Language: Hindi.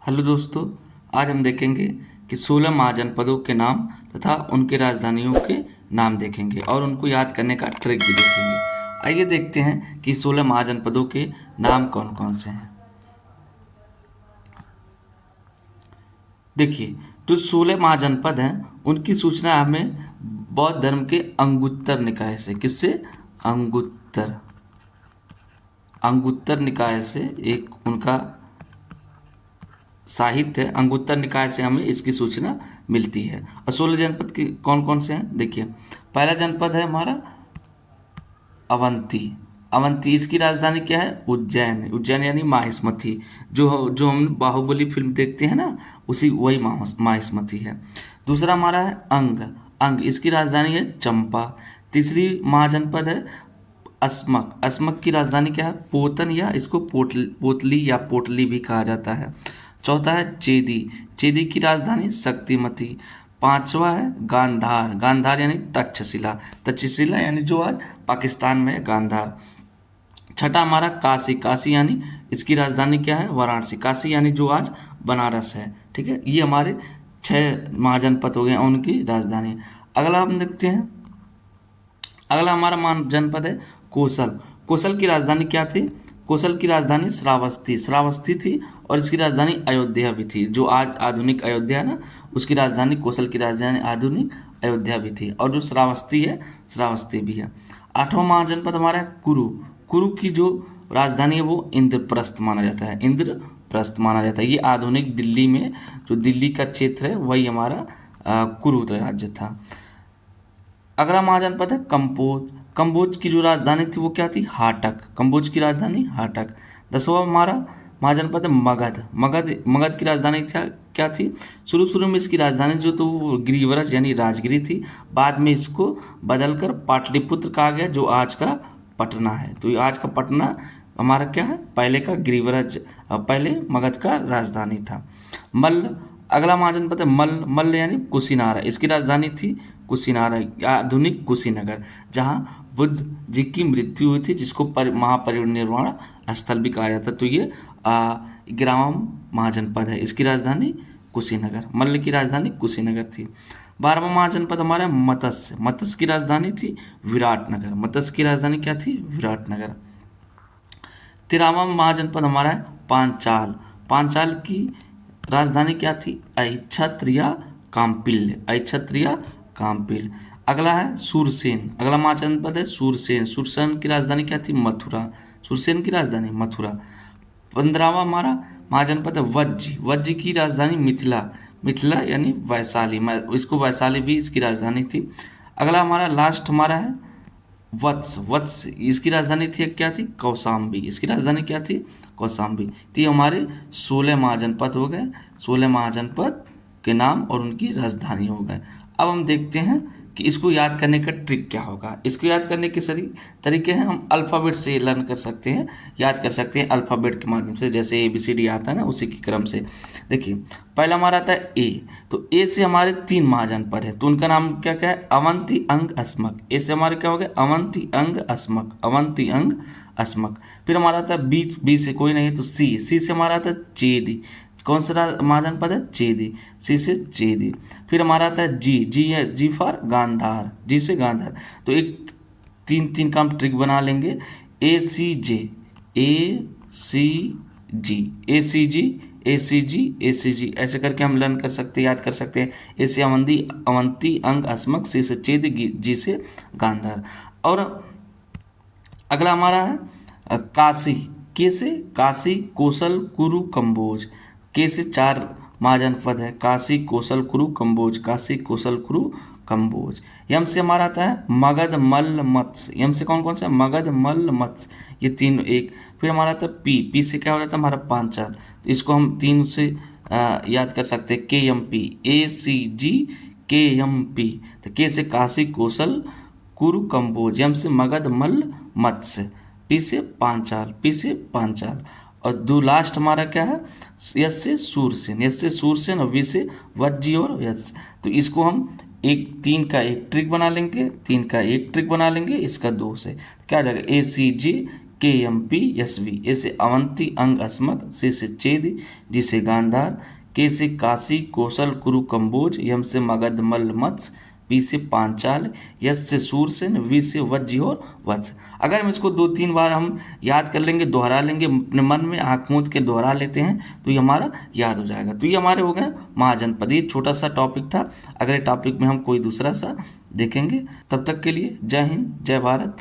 हेलो दोस्तों, आज हम देखेंगे कि 16 महाजनपदों के नाम तथा उनके राजधानियों के नाम देखेंगे और उनको याद करने का ट्रिक भी देखेंगे। आइए देखते हैं कि 16 महाजनपदों के नाम कौन कौन से हैं। देखिए, जो 16 महाजनपद हैं उनकी सूचना हमें बौद्ध धर्म के अंगुत्तर निकाय से, किससे? अंगुत्तर निकाय से एक उनका साहित्य अंगुत्तर निकाय से हमें इसकी सूचना मिलती है। और 16 जनपद के कौन कौन से हैं? देखिए, पहला जनपद है हमारा अवंती। अवंती, इसकी राजधानी क्या है? उज्जैन। उज्जैन यानी माहिष्मती, जो हम बाहुबली फिल्म देखते हैं ना, उसी वही माहिष्मती है। दूसरा हमारा है अंग, इसकी राजधानी है चंपा। तीसरी महाजनपद है अस्मक। अस्मक की राजधानी क्या है? पोतन, या इसको पोतली या पोटली भी कहा जाता है। चौथा है चेदी। चेदी की राजधानी शक्तिमती। पांचवा है गांधार। गांधार यानी तक्षशिला। तक्षशिला यानी जो आज पाकिस्तान में है, गांधार। छठा हमारा काशी। काशी यानी इसकी राजधानी क्या है? वाराणसी। काशी यानी जो आज बनारस है। ठीक है, ये हमारे 6 महाजनपद हो गए उनकी राजधानी। अगला हम देखते हैं, अगला हमारा जनपद है कोसल। कोसल की राजधानी क्या थी? कोसल की राजधानी श्रावस्ती थी और इसकी राजधानी अयोध्या भी थी। जो आज आधुनिक अयोध्या है ना, उसकी राजधानी कोसल की राजधानी आधुनिक अयोध्या भी थी। और जो श्रावस्ती है, श्रावस्ती भी है। आठवां महाजनपद हमारा है कुरु। कुरु की जो राजधानी है वो इंद्रप्रस्थ माना जाता है। इंद्रप्रस्थ माना जाता है। ये आधुनिक दिल्ली में, जो दिल्ली का क्षेत्र है, वही हमारा कुरु राज्य था। अगला महाजनपद है कंबोज। कंबोज की जो राजधानी थी वो क्या थी? हाटक। कंबोज की राजधानी हाटक। 10वां हमारा महाजनपद है मगध। मगध की राजधानी क्या थी? शुरू में इसकी राजधानी जो तो वो गिरिवरज यानी राजगिरी थी। बाद में इसको बदलकर पाटलिपुत्र कहा गया, जो आज का पटना है। तो आज का पटना हमारा क्या है? पहले का गिरिवरज, पहले मगध का राजधानी था। मल्ल। अगला महाजनपद है मल्ल यानी कुशीनारा। इसकी राजधानी थी कुशीनारा, आधुनिक कुशीनगर, जहाँ बुद्ध जी की मृत्यु हुई थी, जिसको महापरिनिर्वाण स्थल भी कहा जाता है। तो ये 11वां महाजनपद है। इसकी राजधानी कुशीनगर। मल्ल की राजधानी कुशीनगर थी। 12वां महाजनपद हमारा मत्स्य। मत्स्य की राजधानी थी विराटनगर। मत्स्य की राजधानी क्या थी? विराटनगर। 13वां महाजनपद हमारा है पांचाल। पांचाल की राजधानी क्या थी? अहिच्छत्रिया काम्पिल्य। अहिच्छत्रिया काम्पिल्य। अगला है सूरसेन। अगला महाजनपद है सूरसेन। सूरसेन की राजधानी क्या थी? मथुरा। सूरसेन की राजधानी मथुरा। 15वां हमारा महाजनपद है वज्जी। वज्जी की राजधानी मिथिला। मिथिला यानी वैशाली, इसको वैशाली भी इसकी राजधानी थी। अगला हमारा लास्ट हमारा है वत्स। इसकी राजधानी थी क्या थी? कौशाम्बी। इसकी राजधानी क्या थी? कौशाम्बी। तो ये हमारे 16 महाजनपद हो गए। 16 महाजनपद के नाम और उनकी राजधानी हो गए। अब हम देखते हैं कि इसको याद करने का ट्रिक क्या होगा। इसको याद करने के सभी तरीके हैं। हम अल्फ़ाबेट से लर्न कर सकते हैं, याद कर सकते हैं अल्फ़ाबेट के माध्यम से, जैसे ABCD आता है ना, उसी के क्रम से। देखिए, पहला हमारा आता है ए। तो ए से हमारे 3 महाजनपद है, तो उनका नाम क्या क्या है? अवंती, अंग, अस्मक। ए से हमारे क्या हो गया? अवंती, अंग, अस्मक। अवंती, अंग, अस्मक। फिर हमारा आता है बी से कोई नहीं है तो सी से हमारा आता है चेदी। कौन सा महाजनपद है? चेदी। सी से चेदी। फिर हमारा आता है जी है, जी फॉर गांधार। जी से गांधार। तो एक 3 का हम ट्रिक बना लेंगे। ACJ, ACG, ऐसे करके हम लर्न कर सकते हैं, याद कर सकते हैं। ए से अवंती, अंग, अस्मक। सी से चेद, जी से गांधार। और अगला हमारा है काशी। के से काशी, कोसल, कुरु, कंबोज। के से 4 महाजनपद है, काशी, कोसल, कुरु, कंबोज। काशी, कोसल, कुरु, कंबोज। यम से हमारा आता है मगध, मल्ल, मत्स्य। यम से कौन कौन सा? मगध, मल्ल, मत्स्य। ये 3 एक। फिर हमारा आता है पी से क्या हो जाता है? हमारा पांचाल। तो इसको हम 3 से याद कर सकते हैं। KMP, ACG, KMP। तो के से काशी, कोसल, कुरु, कंबोज। यम से मगध, मल्ल, मत्स्य। पी से पांचाल। और दो लास्ट हमारा क्या है? यस से सूरसेन और वी से वज्जी और यस। तो इसको हम 3 का एक ट्रिक बना लेंगे, इसका 2 से क्या हो जाएगा? ACG, के एम पी यस वी, ए से अवंती अंग अस्मक, से चेद, जी से गांधार, के से काशी कौशल कुरु कंबोज, यम से मगध मल्ल मत्स्य, पी से पांचाल, यस से सूरसेन, वी से वज्जी और वत्स। अगर हम इसको 2-3 बार हम याद कर लेंगे, दोहरा लेंगे अपने मन में, आँख मूंद के दोहरा लेते हैं तो ये हमारा याद हो जाएगा। तो ये हमारे हो गए महाजनपद। ये छोटा सा टॉपिक था। अगले टॉपिक में हम कोई दूसरा सा देखेंगे। तब तक के लिए जय हिंद, जय भारत।